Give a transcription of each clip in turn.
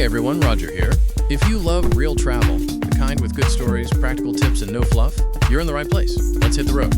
everyone, Roger here. If you love real travel, the kind with good stories, practical tips, and no fluff, you're in the right place. Let's hit the road.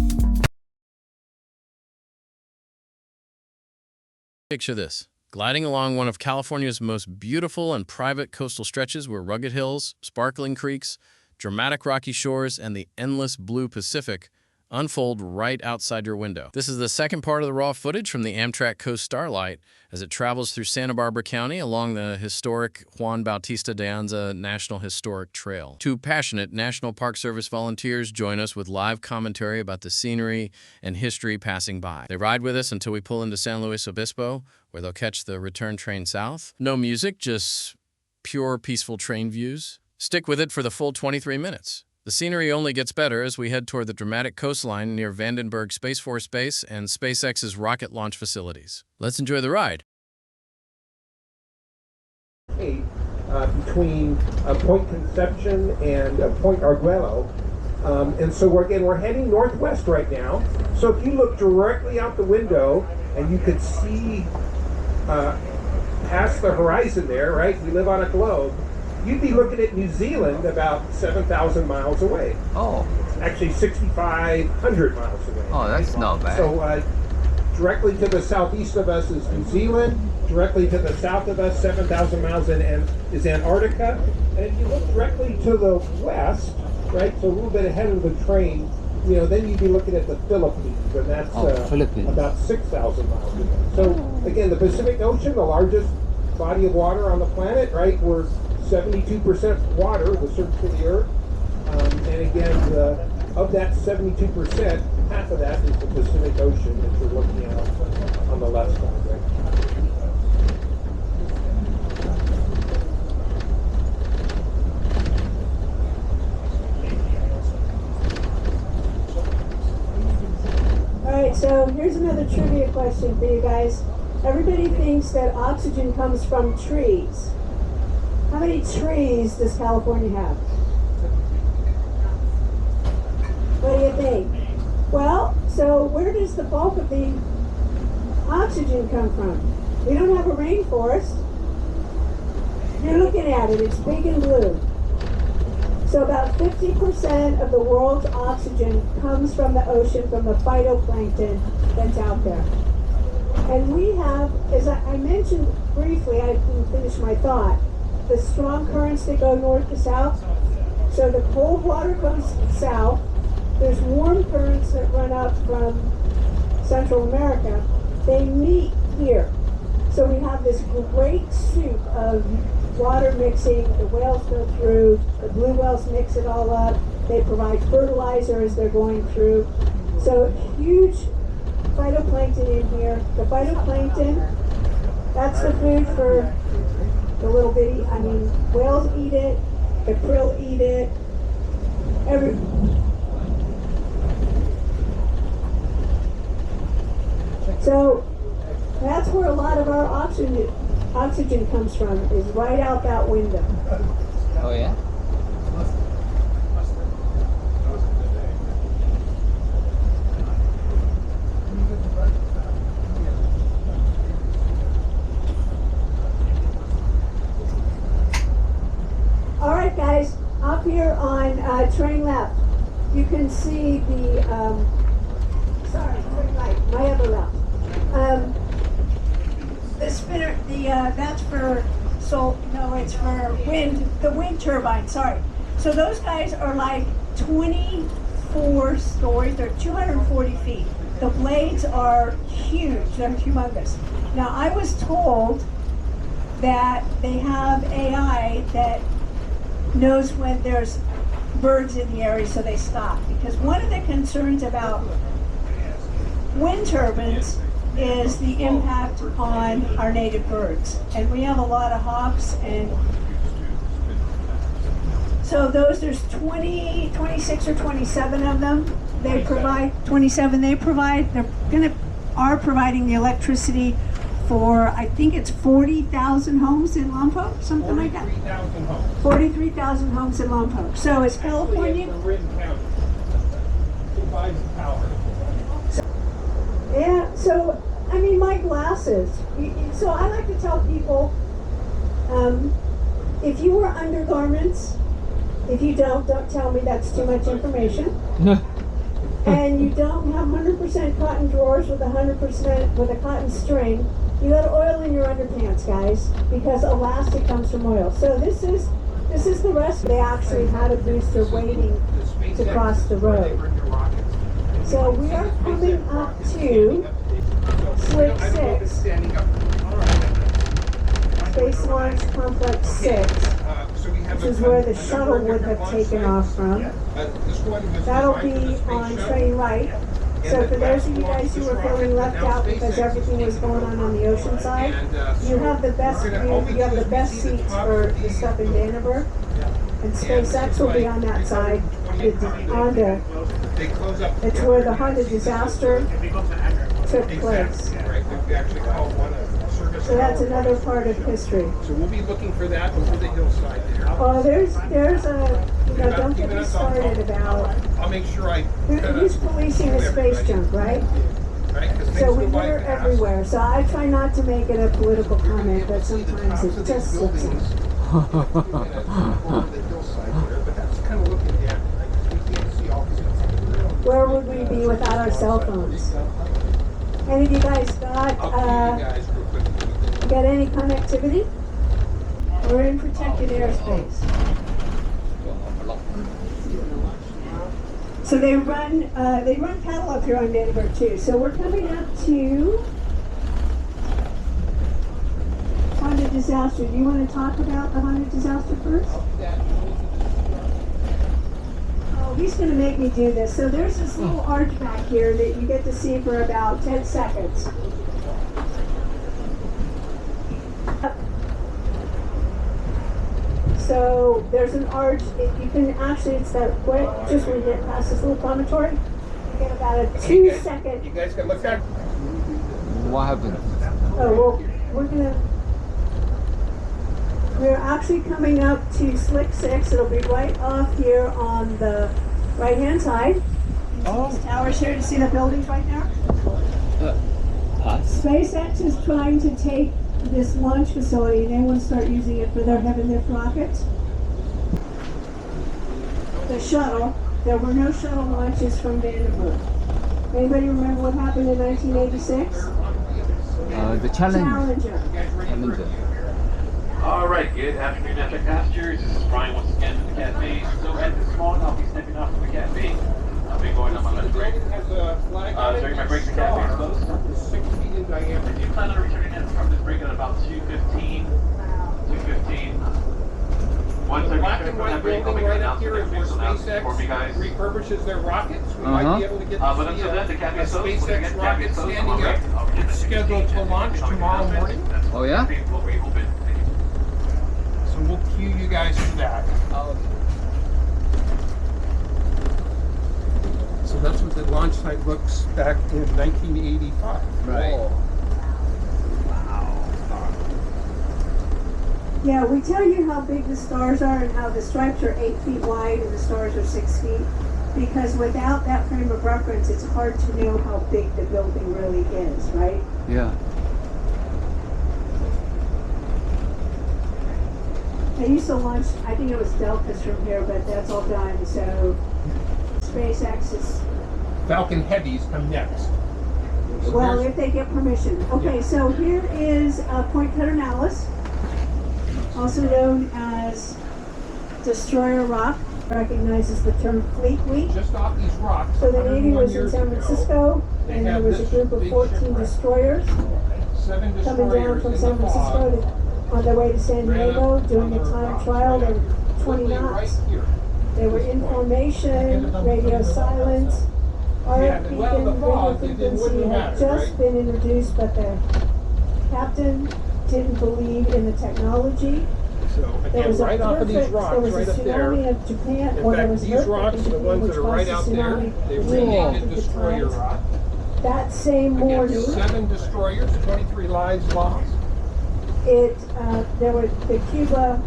Picture this. Gliding along one of California's most beautiful and private coastal stretches where rugged hills, sparkling creeks, dramatic rocky shores, and the endless blue Pacific unfold right outside your window. This is the second part of the raw footage from the Amtrak Coast Starlight as it travels through Santa Barbara County along the historic Juan Bautista de Anza National Historic Trail. Two passionate National Park Service volunteers join us with live commentary about the scenery and history passing by. They ride with us until we pull into San Luis Obispo, where they'll catch the return train south. No music, just pure, peaceful train views. Stick with it for the full 23 minutes. The scenery only gets better as we head toward the dramatic coastline near Vandenberg Space Force Base and SpaceX's rocket launch facilities. Let's enjoy the ride. Between Point Conception and Point Arguello. And so we're heading northwest right now. So if you look directly out the window and you could see past the horizon there, right? We live on a globe. You'd be looking at New Zealand about 7,000 miles away. Oh. Actually 6,500 miles away. Oh, that's not bad. So directly to the southeast of us is New Zealand. Directly to the south of us, 7,000 miles is Antarctica. And if you look directly to the west, right, so a little bit ahead of the train, you know, then you'd be looking at the Philippines, and that's about 6,000 miles away. So again, the Pacific Ocean, the largest body of water on the planet, right? We're 72% water, the surface of the Earth. And again, of that 72%, half of that is the Pacific Ocean that you're looking at on the left side, right? All right, so here's another trivia question for you guys. Everybody thinks that oxygen comes from trees. How many trees does California have? What do you think? Well, so where does the bulk of the oxygen come from? We don't have a rainforest. You're looking at it, it's big and blue. So about 50% of the world's oxygen comes from the ocean, from the phytoplankton that's out there. And we have, as I mentioned briefly, I didn't finish my thought, the strong currents that go north to south. So the cold water goes south. There's warm currents that run up from Central America. They meet here. So we have this great soup of water mixing. The whales go through. The blue whales mix it all up. They provide fertilizer as they're going through. So huge phytoplankton in here. The phytoplankton, that's the food for the little bitty, whales eat it, the krill eat it, so that's where a lot of our oxygen comes from, is right out that window. Oh yeah? All right, guys, up here on train left, you can see the, turn right, my other left. The spinner, that's for, it's for the wind turbine, sorry. So those guys are like 24 stories, they're 240 feet. The blades are huge, they're humongous. Now, I was told that they have AI that knows when there's birds in the area, so they stop. Because one of the concerns about wind turbines is the impact on our native birds. And we have a lot of hawks, and so there's 26 or 27 of them. They provide 27. They provide. Are providing the electricity for, I think it's 40,000 homes in Lompoc, something like that. 43,000 homes. 43,000 homes in Lompoc. So is California? Provides power. Yeah. So my glasses. So I like to tell people, if you wear undergarments, if you don't tell me, that's too much information. And you don't have 100% cotton drawers with 100% with a cotton string, you got oil in your underpants, guys, because elastic comes from oil. So this is the rest. They actually had a booster waiting to cross the road. So we are coming up to Slick 6, Space Launch Complex 6. This is where the shuttle would have taken off from. That'll be on train right. So for those of you guys who were feeling left out because everything was going on the ocean side, you have the best view, you have the best seats for the stuff in Vandenberg. And SpaceX will be on that side. It's where the Honda disaster took place. So that's another part of history. So we'll be looking for that over the hillside there. Oh, there's a, don't get me started about I'll make sure I. who's policing the space junk, right? So we litter everywhere. So I try not to make it a political comment, but sometimes it just slips in. Where would we be without our cell phones? Any of you guys got any connectivity? We're in protected airspace. So they run cattle up here on Vandenberg too. So we're coming up to Honda disaster. Do you want to talk about the Honda disaster first? Oh, he's going to make me do this. So there's this little arch back here that you get to see for about 10 seconds. So there's an arch. You can actually, it's that quick, just when you get past this little promontory, you get about a 2-second. You guys can look at. What happened? Oh, well, we're actually coming up to Slick 6. It'll be right off here on the right-hand side. Oh. These towers here, to see the buildings right there? SpaceX is trying to take this launch facility and they want to start using it for their heavy lift rockets. The shuttle, there were no shuttle launches from Vandenberg. Anybody remember what happened in 1986? The Challenger. All right, good afternoon, Amtrak passengers. This is Brian once again from the cafe. So at this moment, I'll be stepping off from the cafe. I'll be going on my lunch break. During my break, the cafe is closed. 6 feet in diameter. I do plan on returning in from this break at about 2:15. 2:15. Once I Black return and from white that break, I'll building make an right up here is where announcement for me guys. SpaceX refurbishes their rockets. We might be able to get to But see until then, the cafe a is closed. When SpaceX the rocket cafe is closed, standing I'll up. break. I'll get It's the scheduled to launch tomorrow morning. Oh, yeah? We'll reopen. So we'll cue you guys for that. So that's what the launch site looks back in 1985. Right. Yeah, we tell you how big the stars are and how the stripes are 8 feet wide and the stars are 6 feet. Because without that frame of reference, it's hard to know how big the building really is, right? Yeah. I used to launch, I think it was Deltas from here, but that's all done. So SpaceX is, Falcon Heavies come next. So well, there's- if they get permission. Okay, so here is Point Pedernales, also known as Destroyer Rock. Recognizes the term Fleet Week. just off these rocks. So the Navy 101 was in years San ago, Francisco, they and there had was a this group of big 14 shipwreck. destroyers 7 coming down destroyers from in San the fog. Francisco on their way to San Diego, doing a time trial of 20 Literally knots. right here. They were in formation, radio silence, RF Yeah, beacon, well, the radio fog, it frequency wouldn't had matter, just right? been introduced, but the captain didn't believe in the technology. So There again, was a right off of these perfect, rocks, there was right a up there. tsunami of Japan, In or there fact, was these earthquake rocks in are the Japan, ones which that are right caused out a there. tsunami. They We renamed lost it at the Destroyer time. Rock. That same Again, morning, 7 destroyers, 23 lives lost. there were the Cuba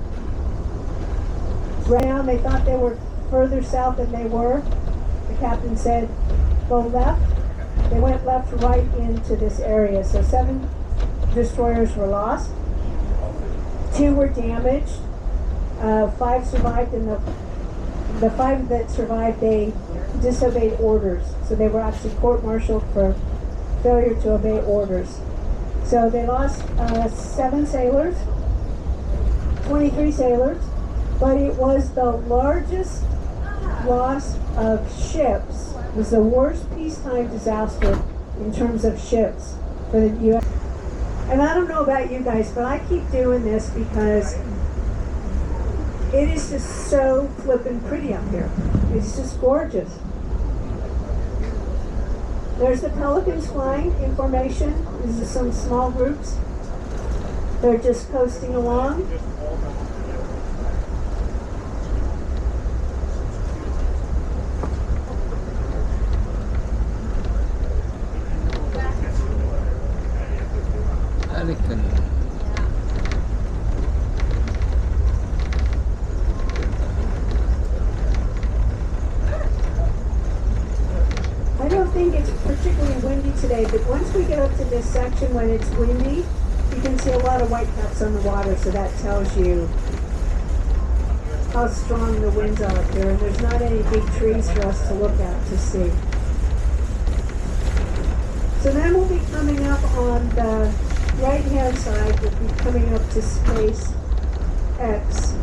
ground. They thought they were further south than they were. The captain said, go left. They went left right into this area. So 7 destroyers were lost. 2 were damaged. 5 survived, and the 5 that survived, they disobeyed orders. So they were actually court-martialed for failure to obey orders. So they lost 7 sailors, 23 sailors, but it was the largest loss of ships. It was the worst peacetime disaster in terms of ships for the U.S. And I don't know about you guys, but I keep doing this because it is just so flippin' pretty up here. It's just gorgeous. There's the pelicans flying in formation. These are some small groups. They're just coasting along. Pelican. I don't think it's particularly windy today, but once we get up to this section when it's windy, you can see a lot of whitecaps on the water, so that tells you how strong the winds are up here. And there's not any big trees for us to look at to see. So then we'll be coming up on the right-hand side, we'll be coming up to Space X.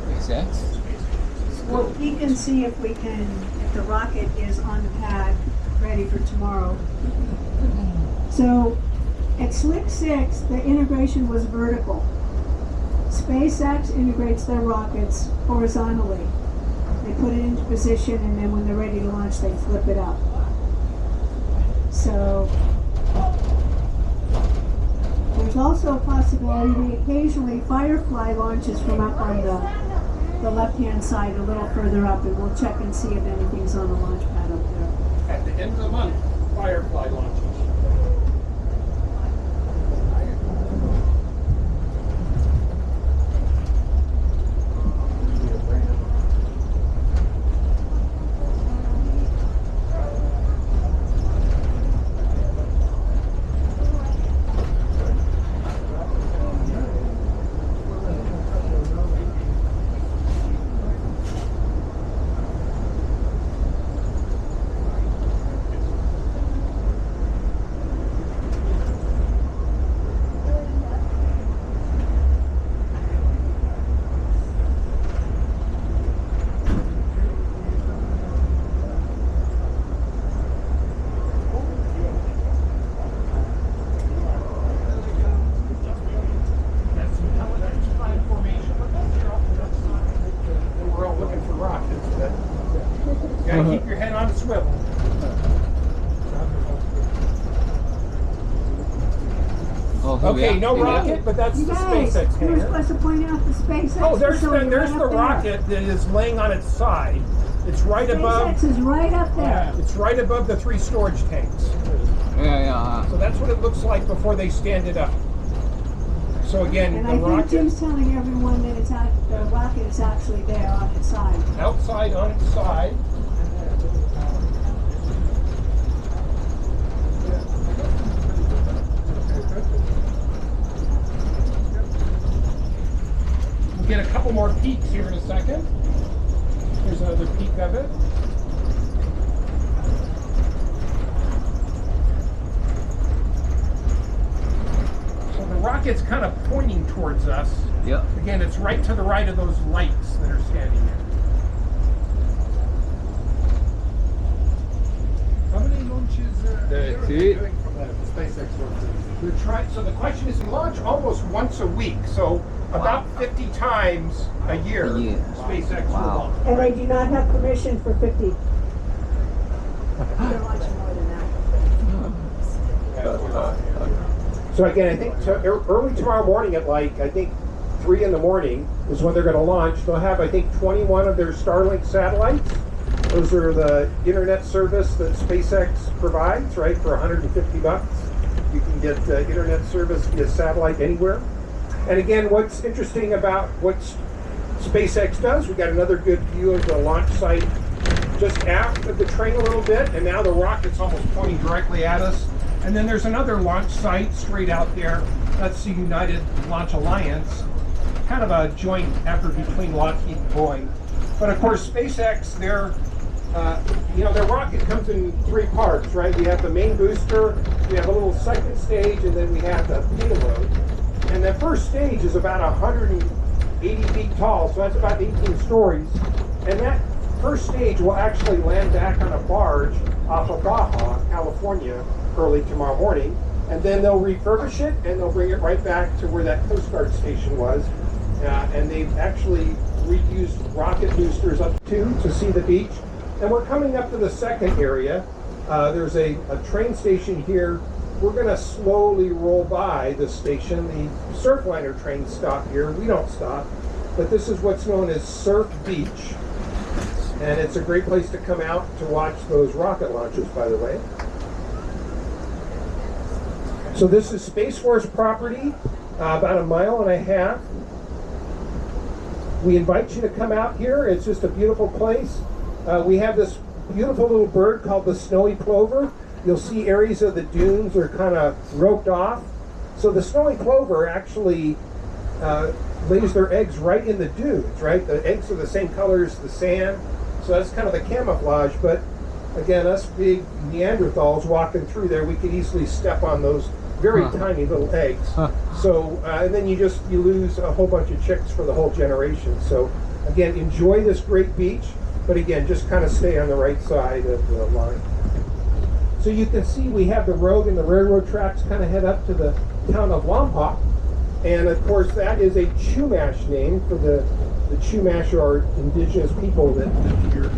SpaceX? We'll peek and see if we can, if the rocket is on the pad, ready for tomorrow. So at Slick 6, the integration was vertical. SpaceX integrates their rockets horizontally. They put it into position, and then when they're ready to launch, they flip it up. So there's also a possibility occasionally Firefly launches from up on the left-hand side a little further up, and we'll check and see if anything's on the launch pad up there. At the end of the month, Firefly launches. Keep your head on a swivel. Okay, no rocket, but that's the SpaceX You were hangar. supposed to point out the SpaceX. Oh, there's facility the right up there. rocket that is laying on its side. It's right above. SpaceX is right up there. It's right above the 3 storage tanks. Yeah. So that's what it looks like before they stand it up. So again, And the I think rocket Jim's telling everyone that the rocket is actually there on its side. outside on its side. We'll get a couple more peeks here in a second. Here's another peek of it. So the rocket's kind of pointing towards us. Yep. Again, it's right to the right of those lights that are standing there. How many launches are Two. doing from the SpaceX launches? We're trying. So the question is, we launch almost once a week, so about 50 times a year. SpaceX will Wow. launch. And they do not have permission for 50. They're launching more than that. So again, I think early tomorrow morning at like, I think 3 in the morning is when they're going to launch. They'll have, I think, 21 of their Starlink satellites. Those are the internet service that SpaceX provides, right? For $150, you can get internet service via satellite anywhere. And again, what's interesting about what SpaceX does, we got another good view of the launch site just aft of the train a little bit, and now the rocket's almost pointing directly at us. And then there's another launch site straight out there. That's the United Launch Alliance. kind of a joint effort between Lockheed and Boeing. But of course, SpaceX, their rocket comes in three parts, right? We have the main booster, we have a little second stage, and then we have the payload. And the first stage is about 180 feet tall, so that's about 18 stories. And that first stage will actually land back on a barge off of Baja, California, early tomorrow morning. And then they'll refurbish it and they'll bring it right back to where that Coast Guard station was. And they've actually reused rocket boosters up to see the beach. And we're coming up to the second area. There's a train station here. We're going to slowly roll by the station. The Surfliner trains stop here. We don't stop. But this is what's known as Surf Beach. And it's a great place to come out to watch those rocket launches, by the way. So this is Space Force property, about a mile and a half. We invite you to come out here. It's just a beautiful place. We have this beautiful little bird called the snowy plover. You'll see areas of the dunes are kind of roped off. So the snowy plover actually lays their eggs right in the dunes, right? The eggs are the same color as the sand. So that's kind of the camouflage. But again, us big Neanderthals walking through there, we could easily step on those very tiny little eggs. So, and then you lose a whole bunch of chicks for the whole generation. So again, enjoy this great beach. But again, just kind of stay on the right side of the line. So you can see we have the road and the railroad tracks kind of head up to the town of Lompoc. And of course, that is a Chumash name for the Chumash are indigenous people that live here.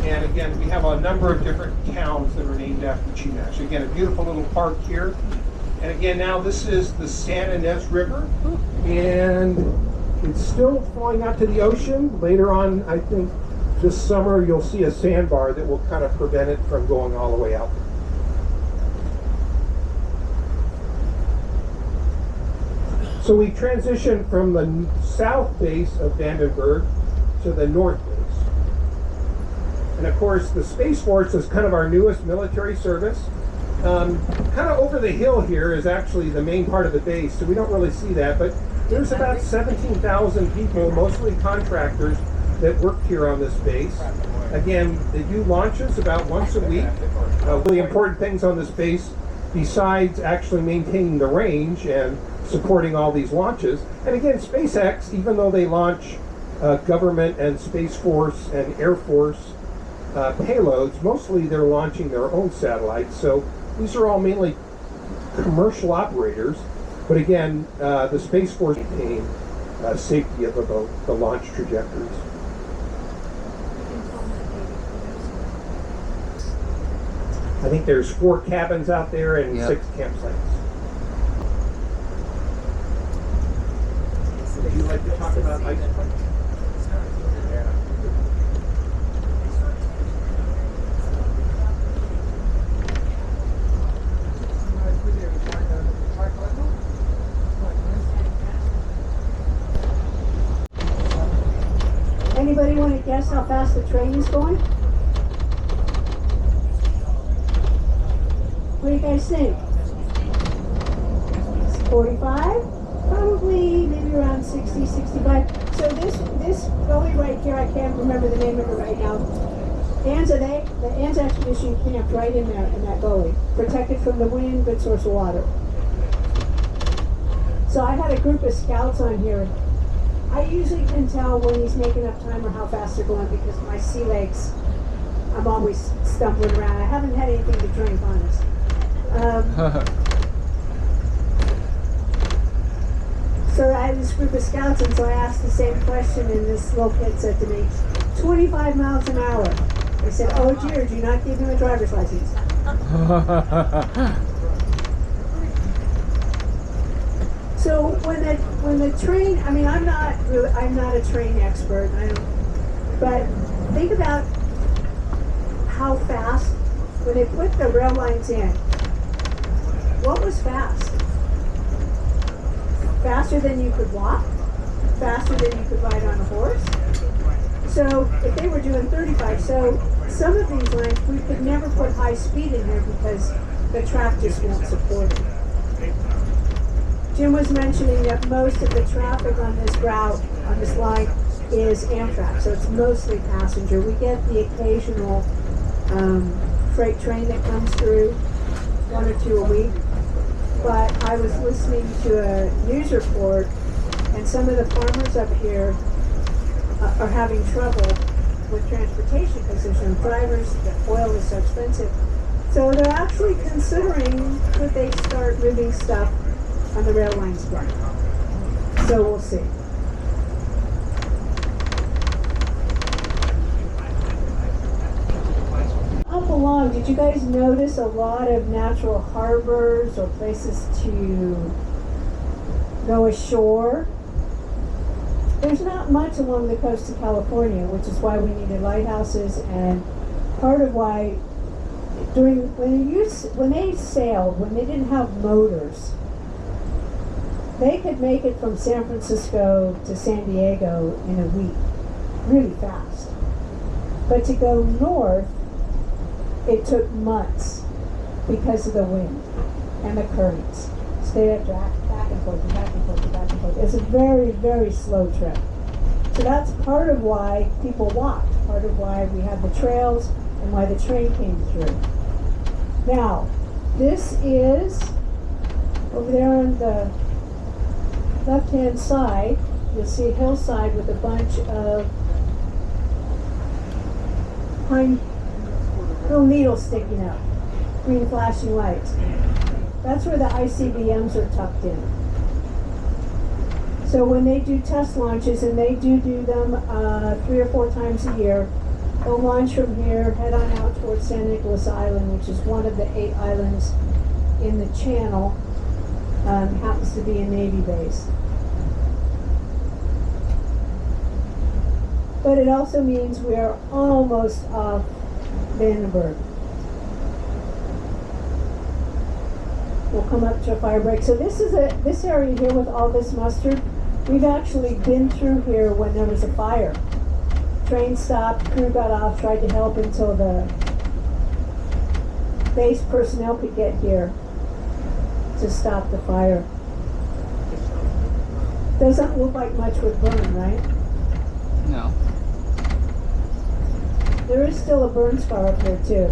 And again, we have a number of different towns that are named after Chumash. Again, a beautiful little park here. And again, now this is the San Ynez River. And it's still flowing out to the ocean. Later on, I think, this summer you'll see a sandbar that will kind of prevent it from going all the way out. So we transitioned from the south base of Vandenberg to the north base. And of course the Space Force is kind of our newest military service. Kind of over the hill here is actually the main part of the base, so we don't really see that, but there's about 17,000 people, mostly contractors, that work here on this base. Again, they do launches about once a week. Really important things on this base, besides actually maintaining the range and supporting all these launches. And again, SpaceX, even though they launch government and Space Force and Air Force payloads, mostly they're launching their own satellites. So these are all mainly commercial operators. But again, the Space Force maintain safety of the launch trajectories. I think there's 4 cabins out there and 6 campsites. Would you like to talk about ice park? Anybody want to guess how fast the train is going? What do you guys think? 45? Probably maybe around 60, 65. So this gully right here, I can't remember the name of it right now. Anza, the Anza expedition camped right in there in that gully, protected from the wind, good source of water. So I had a group of scouts on here. I usually can tell when he's making up time or how fast they're going because my sea legs, I'm always stumbling around. I haven't had anything to drink, honest. So I had this group of scouts, and so I asked the same question, and this little kid said to me, 25 miles an hour. I said, oh dear, do not give him a driver's license. So when the train, I mean, I'm not a train expert, but think about how fast, when they put the rail lines in, what was fast? Faster than you could walk? Faster than you could ride on a horse? So if they were doing 35, so some of these lines, we could never put high speed in here because the track just won't support it. Jim was mentioning that most of the traffic on this route, on this line, is Amtrak, so it's mostly passenger. We get the occasional freight train that comes through, 1 or 2 a week. But I was listening to a news report, and some of the farmers up here are having trouble with transportation because there's no drivers, the oil is so expensive. So they're actually considering that they start moving stuff on the rail lines again. So we'll see. Up along, did you guys notice a lot of natural harbors or places to go ashore? There's not much along the coast of California, which is why we needed lighthouses, and part of why when they sailed, when they didn't have motors, they could make it from San Francisco to San Diego in a week, really fast. But to go north, it took months because of the wind and the currents. So they had to back and forth, and back and forth, and back and forth. It's a very, very slow trip. So that's part of why people walked, part of why we had the trails and why the train came through. Now, this is over there on the left-hand side. You'll see a hillside with a bunch of pine, little needles sticking out, green flashing lights. That's where the ICBMs are tucked in. So when they do test launches, and they do them 3 or 4 times a year, they'll launch from here, head on out towards San Nicolas Island, which is one of the 8 islands in the channel. Happens to be a Navy base. But it also means we are almost off Vandenberg. We'll come up to a fire break. So this area here with all this mustard, we've actually been through here when there was a fire. Train stopped, crew got off, tried to help until the base personnel could get here to stop the fire. Doesn't look like much would burn, right? No. There is still a burn scar up here too.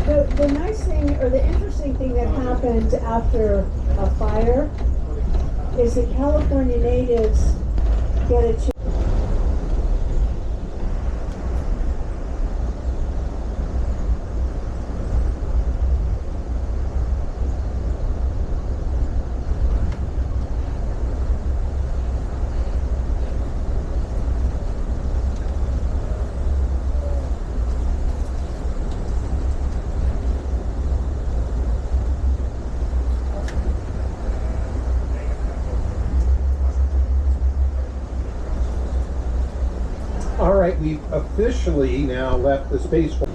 The nice thing, or the interesting thing that happened after a fire is that California natives get a chance. All right, we've officially now left the spaceport.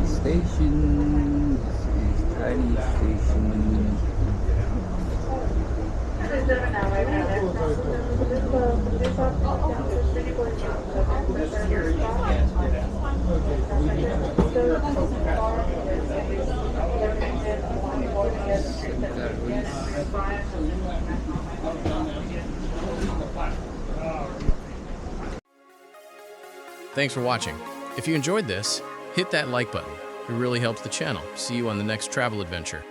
Station is tiny station. Thanks for watching. If you enjoyed this, hit that like button. It really helps the channel. See you on the next travel adventure.